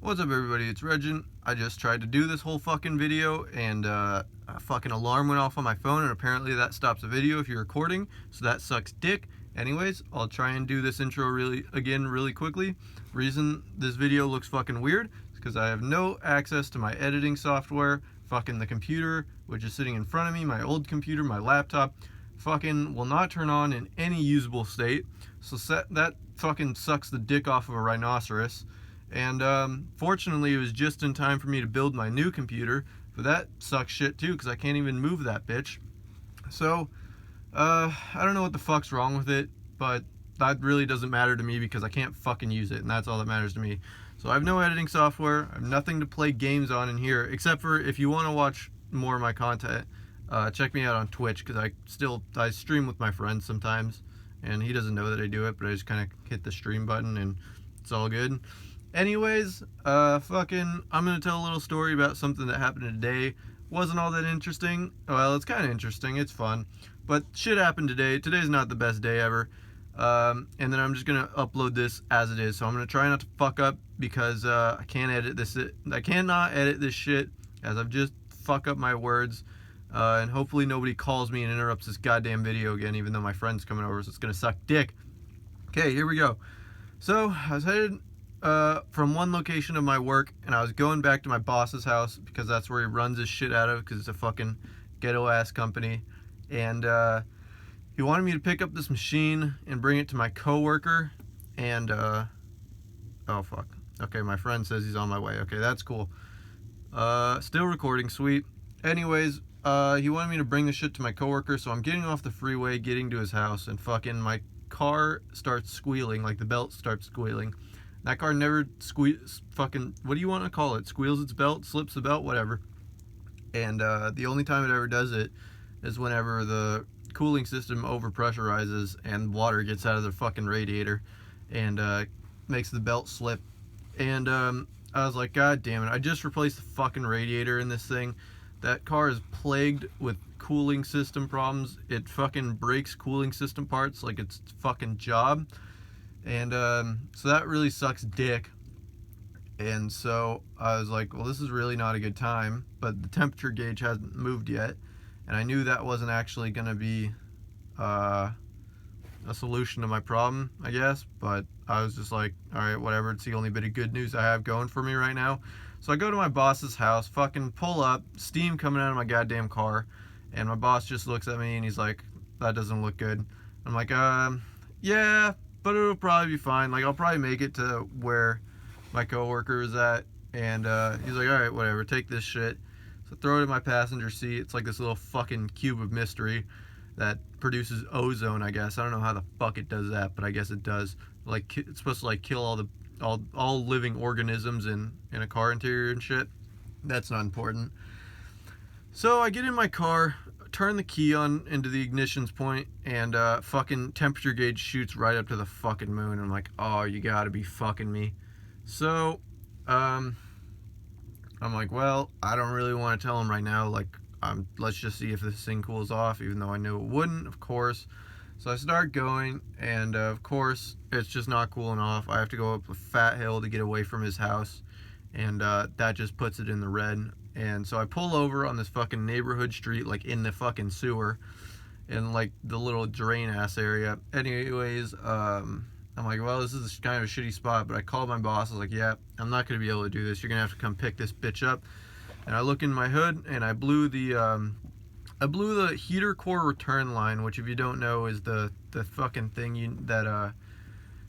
What's up everybody, it's Regin. I just tried to do this whole fucking video and a fucking alarm went off on my phone and apparently that stops the video if you're recording, so that sucks dick. Anyways, I'll try and do this intro really quickly. Reason this video looks fucking weird is because I have no access to my editing software. Fucking the computer, which is sitting in front of me, my old computer, my laptop, fucking will not turn on in any usable state. So that fucking sucks the dick off of a rhinoceros. And fortunately it was just in time for me to build my new computer, but that sucks shit too because I can't even move that bitch. So I don't know what the fuck's wrong with it, but that really doesn't matter to me because I can't fucking use it, and that's all that matters to me. So I have no editing software, I have nothing to play games on in here, except for if you want to watch more of my content, check me out on Twitch, because I stream with my friends sometimes, and he doesn't know that I do it, but I just kind of hit the stream button and it's all good. Anyways, I'm gonna tell a little story about something that happened today. Wasn't all that interesting. Well, it's kind of interesting, it's fun, but shit happened today. Today's not the best day ever. And then I'm just gonna upload this as it is. So I'm gonna try not to fuck up because I can't edit this. I cannot edit this shit as I've just fuck up my words. And hopefully nobody calls me and interrupts this goddamn video again, even though my friend's coming over, so it's gonna suck dick. Okay, here we go. So I was headed from one location of my work, and I was going back to my boss's house because that's where he runs his shit out of, because it's a fucking ghetto ass company. And he wanted me to pick up this machine and bring it to my coworker. And oh fuck, okay, my friend says he's on my way. Okay, that's cool. Still recording, sweet. Anyways, he wanted me to bring the shit to my coworker, so I'm getting off the freeway, getting to his house, and fucking my car starts squealing, like the belt starts squealing. That car never fucking, what do you want to call it? Squeals its belt, slips the belt, whatever. And the only time it ever does it is whenever the cooling system overpressurizes and water gets out of the fucking radiator and makes the belt slip. And I was like, God damn it, I just replaced the fucking radiator in this thing. That car is plagued with cooling system problems. It fucking breaks cooling system parts like it's fucking job. And so that really sucks dick. And so I was like, well, this is really not a good time, but the temperature gauge hasn't moved yet, and I knew that wasn't actually going to be a solution to my problem, I guess. But I was just like, all right, whatever, it's the only bit of good news I have going for me right now. So I go to my boss's house, fucking pull up, steam coming out of my goddamn car, and my boss just looks at me and he's like, that doesn't look good. I'm like, yeah, but it'll probably be fine. Like, I'll probably make it to where my coworker is at. And he's like, all right, whatever, take this shit. So throw it in my passenger seat. It's like this little fucking cube of mystery that produces ozone, I guess. I don't know how the fuck it does that, but I guess it does. Like, it's supposed to like kill all living organisms in a car interior and shit. That's not important. So I get in my car, turn the key on into the ignition's point, and fucking temperature gauge shoots right up to the fucking moon. I'm like, oh, you gotta be fucking me. So I'm like, well, I don't really want to tell him right now. Like, let's just see if this thing cools off, even though I knew it wouldn't, of course. So I start going, and of course it's just not cooling off. I have to go up a fat hill to get away from his house, and that just puts it in the red. And so I pull over on this fucking neighborhood street, like in the fucking sewer, in like the little drain ass area. Anyways, I'm like, well, this is kind of a shitty spot, but I called my boss. I was like, yeah, I'm not gonna be able to do this. You're gonna have to come pick this bitch up. And I look in my hood, and I blew the heater core return line, which, if you don't know, is the fucking thing that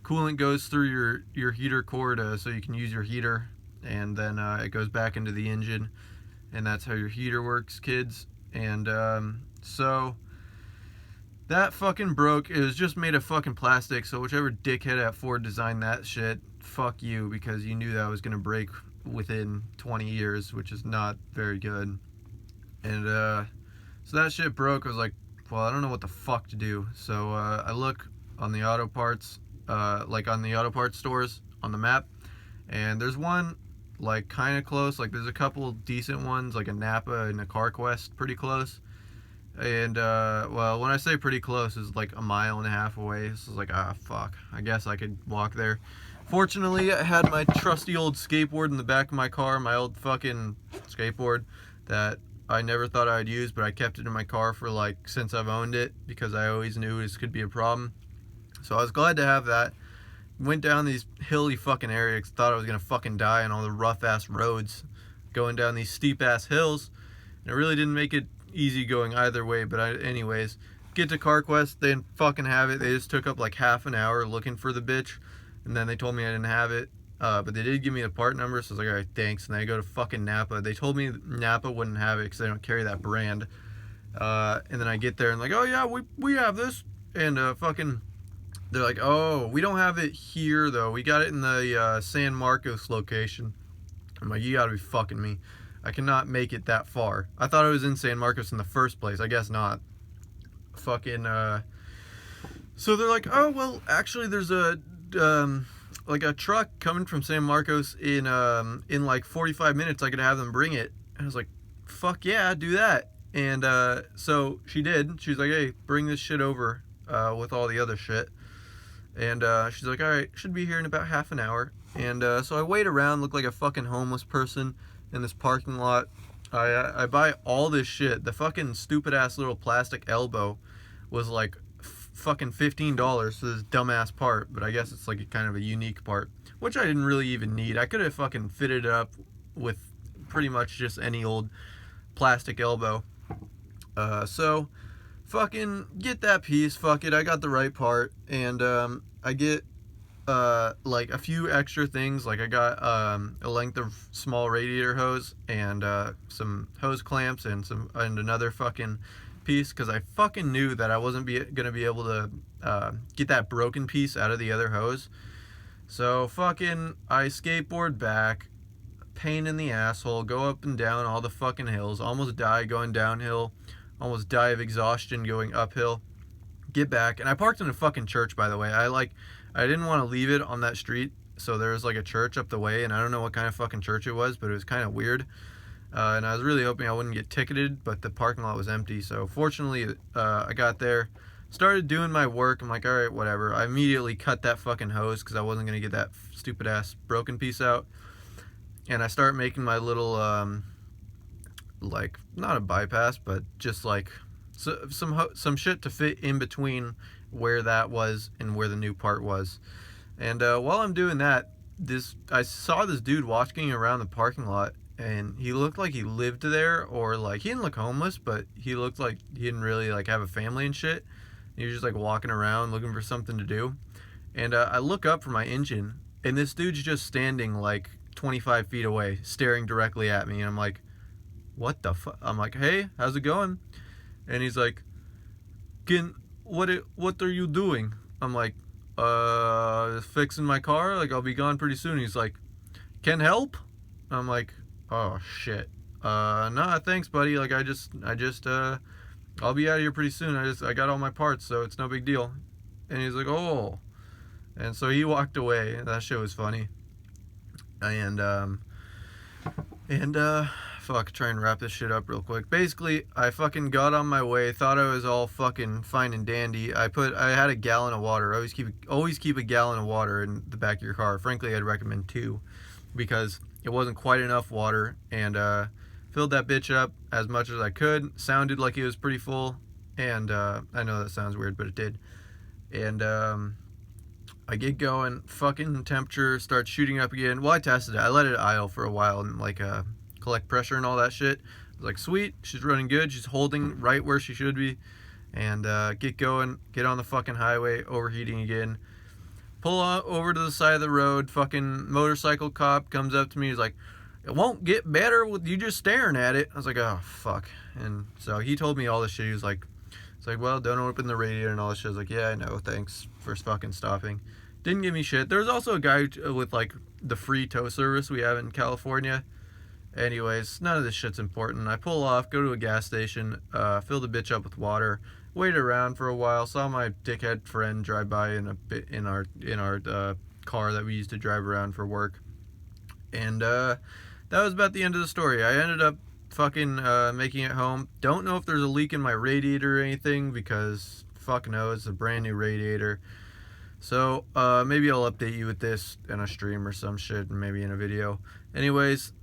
coolant goes through your heater core so you can use your heater, and then it goes back into the engine, and that's how your heater works, kids. And so that fucking broke. It was just made of fucking plastic, so whichever dickhead at Ford designed that shit, fuck you, because you knew that was gonna break within 20 years, which is not very good. And so that shit broke. I was like, well, I don't know what the fuck to do. So I look on the auto parts, like on the auto parts stores on the map, and there's one like kind of close. Like, there's a couple decent ones, like a Napa and a CarQuest, pretty close. And well, when I say pretty close, it's like a mile and a half away. So it's like, ah, fuck, I guess I could walk there. Fortunately, I had my trusty old skateboard in the back of my car, my old fucking skateboard that I never thought I'd use, but I kept it in my car for like since I've owned it because I always knew this could be a problem. So I was glad to have that. Went down these hilly fucking areas, thought I was gonna fucking die on all the rough ass roads, going down these steep ass hills. And it really didn't make it easy going either way, but anyways, get to CarQuest, they didn't fucking have it. They just took up like half an hour looking for the bitch, and then they told me I didn't have it. But they did give me the part number, so I was like, alright, thanks. And then I go to fucking Napa. They told me Napa wouldn't have it because they don't carry that brand. And then I get there and like, oh yeah, we have this. And fucking, they're like, oh, we don't have it here though. We got it in the San Marcos location. I'm like, you gotta be fucking me. I cannot make it that far. I thought it was in San Marcos in the first place. I guess not. Fucking, so they're like, oh, well, actually there's a, like a truck coming from San Marcos in like 45 minutes. I could have them bring it. And I was like, fuck yeah, do that. And so she did. She's like, hey, bring this shit over with all the other shit. And she's like, all right, should be here in about half an hour. And so I wait around, look like a fucking homeless person in this parking lot. I buy all this shit. The fucking stupid ass little plastic elbow was like fucking $15 for this dumbass part, but I guess it's like a kind of a unique part, which I didn't really even need. I could have fucking fitted it up with pretty much just any old plastic elbow. So fucking get that piece, fuck it, I got the right part. And I get like a few extra things, like I got a length of small radiator hose and some hose clamps and another fucking piece, because I fucking knew that I wasn't gonna be able to get that broken piece out of the other hose. So fucking I skateboard back, pain in the asshole, go up and down all the fucking hills, almost die going downhill, almost die of exhaustion going uphill, get back, and I parked in a fucking church, by the way. I didn't want to leave it on that street, so there was like a church up the way, and I don't know what kind of fucking church it was, but it was kind of weird. And I was really hoping I wouldn't get ticketed, but the parking lot was empty. So fortunately, I got there, started doing my work. I'm like, all right, whatever. I immediately cut that fucking hose because I wasn't going to get that stupid ass broken piece out. And I start making my little, like, not a bypass, but just like some shit to fit in between where that was and where the new part was. And while I'm doing that, I saw this dude walking around the parking lot, and he looked like he lived there, or like he didn't look homeless, but he looked like he didn't really like have a family and shit. He was just like walking around looking for something to do. And I look up for my engine, and this dude's just standing like 25 feet away, staring directly at me. And I'm like, what the fuck? I'm like, hey, how's it going? And he's like, what are you doing? I'm like, fixing my car, like I'll be gone pretty soon. He's like, can help? I'm like, oh shit. Nah, thanks buddy, like I just I'll be out of here pretty soon. I got all my parts, so it's no big deal. And he's like, oh. And so he walked away, and that shit was funny. And fuck, try and wrap this shit up real quick. Basically, I fucking got on my way, thought I was all fucking fine and dandy. I had a gallon of water. Always keep a gallon of water in the back of your car. Frankly, I'd recommend 2, because it wasn't quite enough water, and filled that bitch up as much as I could. Sounded like it was pretty full, and I know that sounds weird, but it did. And I get going, fucking temperature starts shooting up again. Well, I tested it. I let it idle for a while and like collect pressure and all that shit. I was like, sweet, she's running good, she's holding right where she should be. And get going, get on the fucking highway, overheating again. Pull over to the side of the road, fucking motorcycle cop comes up to me, he's like, it won't get better with you just staring at it. I was like, oh fuck. And so he told me all this shit. He was like, it's like, well, don't open the radiator and all this shit. I was like, yeah, I know, thanks for fucking stopping. Didn't give me shit. There was also a guy with like the free tow service we have in California. Anyways, none of this shit's important. I pull off, go to a gas station, fill the bitch up with water, wait around for a while, saw my dickhead friend drive by in our car that we used to drive around for work. And that was about the end of the story. I ended up fucking making it home. Don't know if there's a leak in my radiator or anything, because fuck knows, it's a brand new radiator. So maybe I'll update you with this in a stream or some shit, and maybe in a video. Anyways,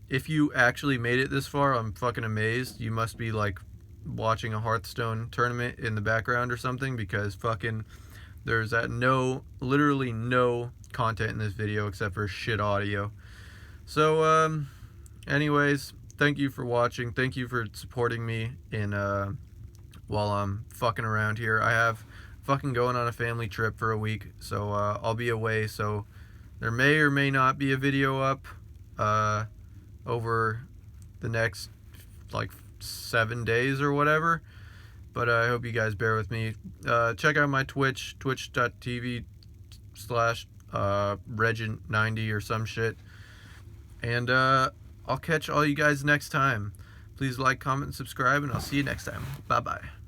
if you actually made it this far, I'm fucking amazed. You must be like watching a Hearthstone tournament in the background or something, because fucking there's literally no content in this video except for shit audio. So anyways, thank you for watching. Thank you for supporting me in while I'm fucking around here. I have fucking going on a family trip for a week, so I'll be away, so there may or may not be a video up over the next like 7 days or whatever, but I hope you guys bear with me. Check out my Twitch, twitch.tv/Regent90 or some shit, and I'll catch all you guys next time. Please like, comment, and subscribe, and I'll see you next time. Bye bye.